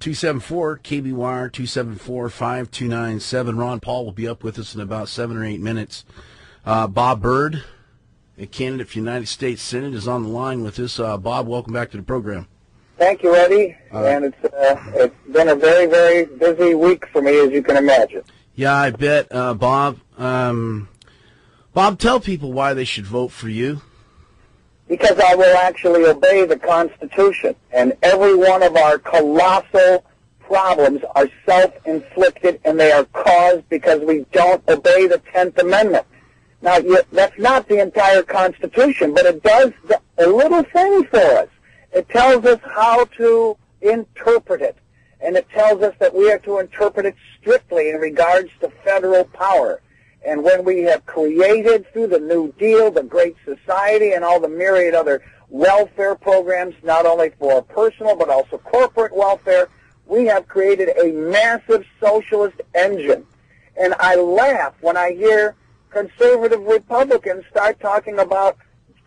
274 KBWire 274-5297. Ron Paul will be up with us in about 7 or 8 minutes. Bob Byrd, a candidate for United States Senate, is on the line with us. Bob, welcome back to the program. Thank you, Eddie. And it's been a very, very busy week for me, as you can imagine. Yeah, I bet, Bob. Bob, tell people why they should vote for you. Because I will actually obey the Constitution, and every one of our colossal problems are self-inflicted, and they are caused because we don't obey the 10th Amendment. Now, that's not the entire Constitution, but it does a little thing for us. It tells us how to interpret it, and it tells us that we are to interpret it strictly in regards to federal power. And when we have created, through the New Deal, the Great Society, and all the myriad other welfare programs, not only for personal but also corporate welfare, we have created a massive socialist engine. And I laugh when I hear conservative Republicans start talking about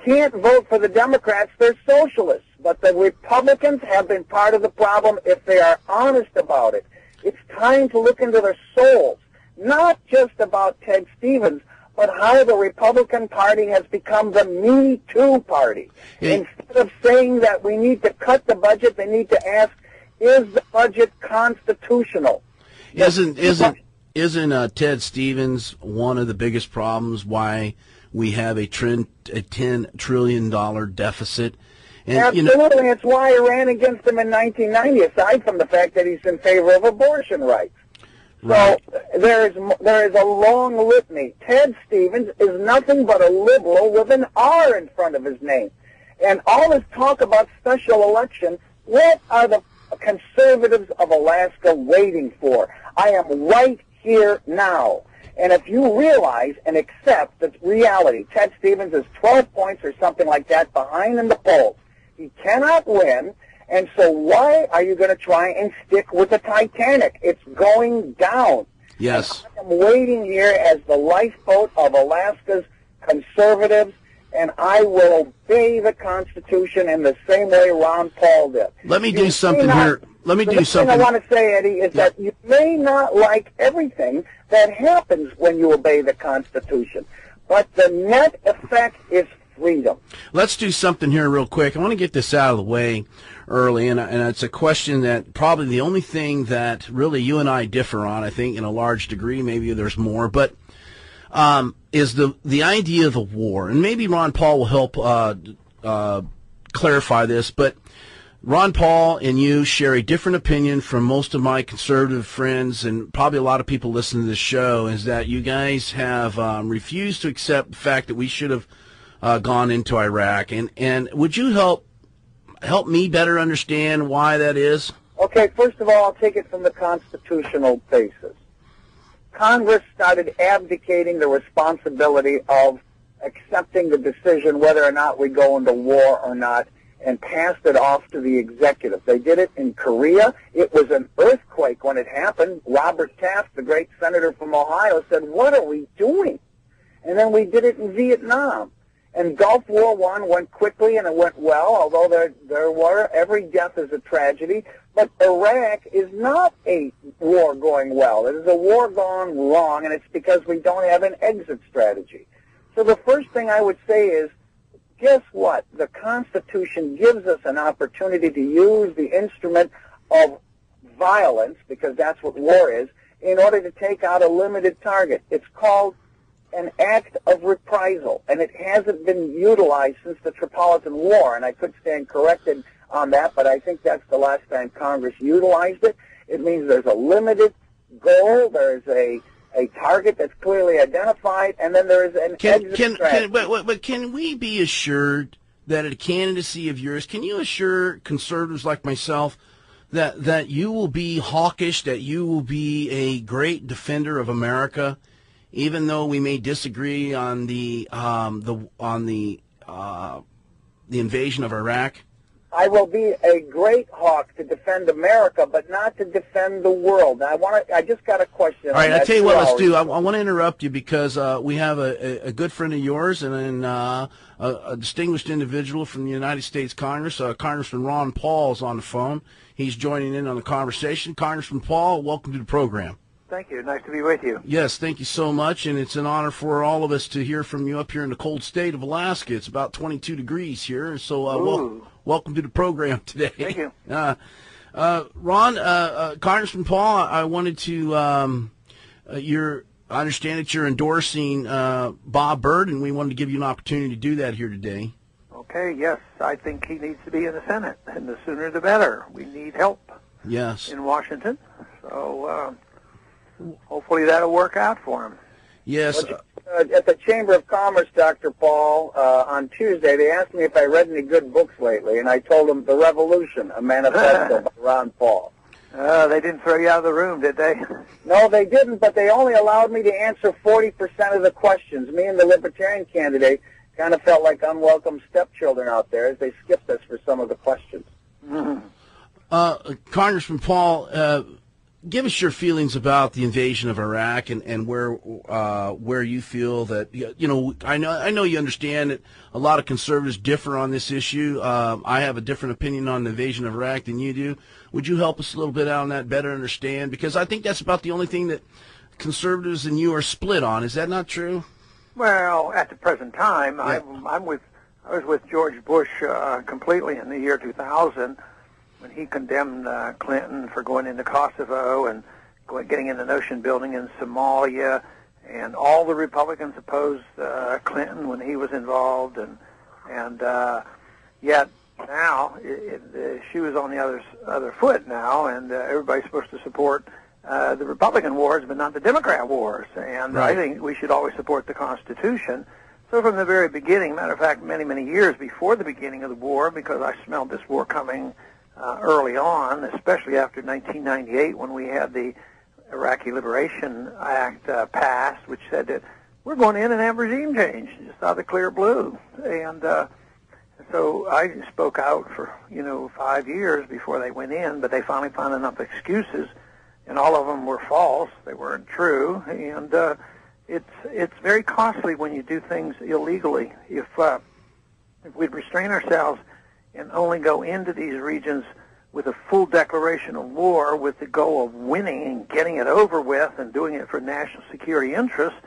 can't vote for the Democrats, they're socialists. But the Republicans have been part of the problem if they are honest about it. It's time to look into their souls, not just about Ted Stevens, but how the Republican Party has become the Me Too party. Instead of saying that we need to cut the budget, they need to ask, is the budget constitutional? Isn't Ted Stevens one of the biggest problems why we have a $10 trillion deficit? And, absolutely, it's why I ran against him in 1990, aside from the fact that he's in favor of abortion rights. Right. So there is a long litany. Ted Stevens is nothing but a liberal with an R in front of his name. And all this talk about special election, what are the conservatives of Alaska waiting for? I am right here now. And if you realize and accept the reality, Ted Stevens is 12 points or something like that behind in the polls. He cannot win, and so why are you going to try and stick with the Titanic? It's going down. Yes. And I'm waiting here as the lifeboat of Alaska's conservatives, and I will obey the Constitution in the same way Ron Paul did. Let me do something here. Let me do something. The thing I want to say, Eddie, is that you may not like everything that happens when you obey the Constitution, but the net effect is freedom. Let's do something here real quick. I want to get this out of the way early, and it's a question that probably the only thing that really you and I differ on, I think, in a large degree. Maybe there's more, but is the idea of the war. And maybe Ron Paul will help clarify this, but Ron Paul and you share a different opinion from most of my conservative friends, and probably a lot of people listening to this show, is that you guys have refused to accept the fact that we should have gone into Iraq. And would you help me better understand why that is? Okay, first of all, I'll take it from the constitutional basis. Congress started abdicating the responsibility of accepting the decision whether or not we go into war or not, and passed it off to the executive. They did it in Korea. It was an earthquake when it happened. Robert Taft, the great senator from Ohio, said, "What are we doing?" And then we did it in Vietnam. And Gulf War I went quickly and it went well, although there were, every death is a tragedy. But Iraq is not a war going well. It is a war gone wrong, and it's because we don't have an exit strategy. So the first thing I would say is, guess what? The Constitution gives us an opportunity to use the instrument of violence, because that's what war is, in order to take out a limited target. It's called an act of reprisal, and it hasn't been utilized since the Tripolitan War, and I could stand corrected on that, but I think that's the last time Congress utilized it. It means there's a limited goal, there's a target that's clearly identified, and then there is an exit strategy. But can we be assured that at a candidacy of yours, can you assure conservatives like myself that you will be hawkish, that you will be a great defender of America, even though we may disagree on the invasion of Iraq? I will be a great hawk to defend America, but not to defend the world. Now, I just got a question. All right, I'll tell you what, let's do. I want to interrupt you because we have a good friend of yours and a distinguished individual from the United States Congress, Congressman Ron Paul, is on the phone. He's joining in on the conversation. Congressman Paul, welcome to the program. Thank you. Nice to be with you. Yes, thank you so much, and it's an honor for all of us to hear from you up here in the cold state of Alaska. It's about 22 degrees here, so welcome to the program today. Thank you. Ron, Congressman Paul, I wanted to, I understand that you're endorsing Bob Byrd, and we wanted to give you an opportunity to do that here today. Okay, yes, I think he needs to be in the Senate, and the sooner the better. We need help. Yes. In Washington, so hopefully that'll work out for him. Yes. At the Chamber of Commerce, Dr. Paul, on Tuesday, they asked me if I read any good books lately, and I told them The Revolution, a manifesto by Ron Paul. They didn't throw you out of the room, did they? No, they didn't, but they only allowed me to answer 40% of the questions. Me and the Libertarian candidate kind of felt like unwelcome stepchildren out there as they skipped us for some of the questions. Mm-hmm. Congressman Paul, give us your feelings about the invasion of Iraq and where you feel that, I know you understand that a lot of conservatives differ on this issue. I have a different opinion on the invasion of Iraq than you do. Would you help us a little bit out on that, better understand? Because I think that's about the only thing that conservatives and you are split on. Is that not true? Well, at the present time, yeah. I was with George Bush completely in the year 2000 when he condemned Clinton for going into Kosovo and getting into nation building in Somalia, and all the Republicans opposed Clinton when he was involved, and yet now the shoe is on the other foot now, and everybody's supposed to support the Republican wars, but not the Democrat wars. And right. I think we should always support the Constitution. So from the very beginning, matter of fact, many, many years before the beginning of the war, because I smelled this war coming early on, especially after 1998 when we had the Iraqi Liberation Act passed, which said that we're going in and have regime change, just out of the clear blue. And so I spoke out for, 5 years before they went in, but they finally found enough excuses, and all of them were false. They weren't true, and it's very costly when you do things illegally. If we'd restrain ourselves and only go into these regions with a full declaration of war with the goal of winning and getting it over with and doing it for national security interests,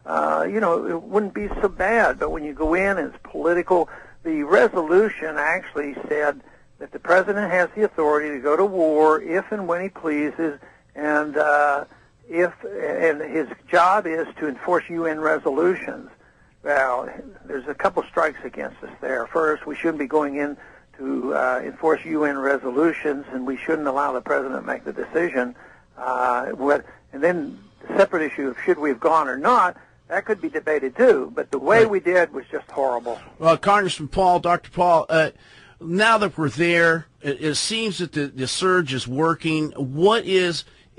it wouldn't be so bad. But when you go in and it's political, the resolution actually said that the president has the authority to go to war if and when he pleases, and his job is to enforce UN resolutions. Well, there's a couple strikes against us there. First, we shouldn't be going in to enforce UN resolutions, and we shouldn't allow the president to make the decision. And then the separate issue of should we have gone or not, that could be debated too. But the way we did was just horrible. Well, Congressman Paul, Dr. Paul, now that we're there, it seems that the surge is working.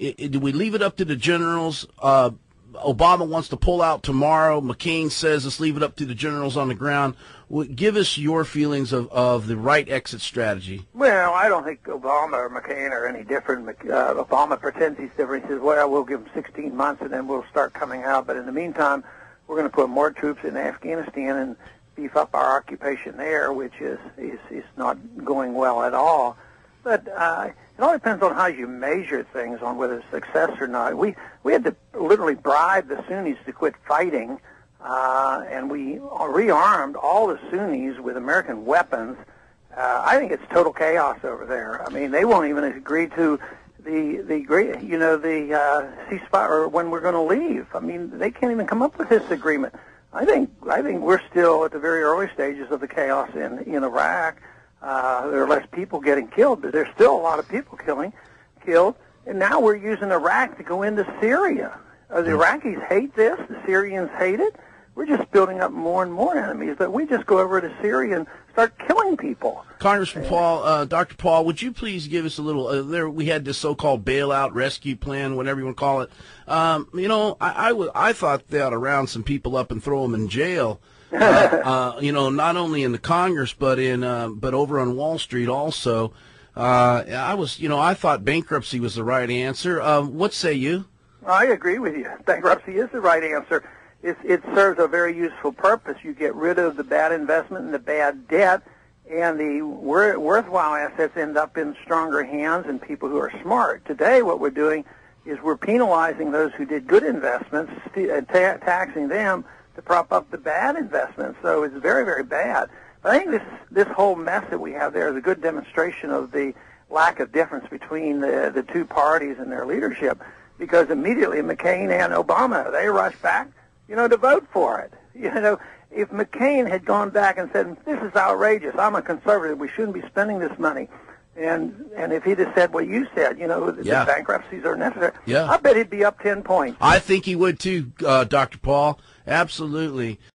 Do we leave it up to the generals? Obama wants to pull out tomorrow. McCain says let's leave it up to the generals on the ground. Give us your feelings of the right exit strategy. Well, I don't think Obama or McCain are any different. Obama pretends he's different. He says, well, we'll give him 16 months and then we'll start coming out. But in the meantime, we're going to put more troops in Afghanistan and beef up our occupation there, which is not going well at all. But it all depends on how you measure things, on whether it's success or not. We had to literally bribe the Sunnis to quit fighting, and we rearmed all the Sunnis with American weapons. I think it's total chaos over there. I mean, they won't even agree to the ceasefire or when we're going to leave. I mean, they can't even come up with this agreement. I think we're still at the very early stages of the chaos in Iraq. There are less people getting killed, but there's still a lot of people killed. And now we're using Iraq to go into Syria. The Iraqis hate this. The Syrians hate it. We're just building up more and more enemies. But we just go over to Syria and start killing people. Congressman Paul, Dr. Paul, would you please give us a little? We had this so-called bailout rescue plan, whatever you want to call it. I thought they ought to round some people up and throw them in jail. Not only in the Congress, but over on Wall Street also. I thought bankruptcy was the right answer. What say you? I agree with you. Bankruptcy is the right answer. It serves a very useful purpose. You get rid of the bad investment and the bad debt, and the worthwhile assets end up in stronger hands and people who are smart. Today, what we're doing is we're penalizing those who did good investments, taxing them to prop up the bad investments. So it's very, very bad. But I think this whole mess that we have there is a good demonstration of the lack of difference between the two parties and their leadership, because immediately McCain and Obama, they rushed back, to vote for it. If McCain had gone back and said, this is outrageous, I'm a conservative, we shouldn't be spending this money, and if he'd have said what you said, the bankruptcies are necessary, I bet he'd be up 10 points. I think he would too, Dr. Paul. Absolutely.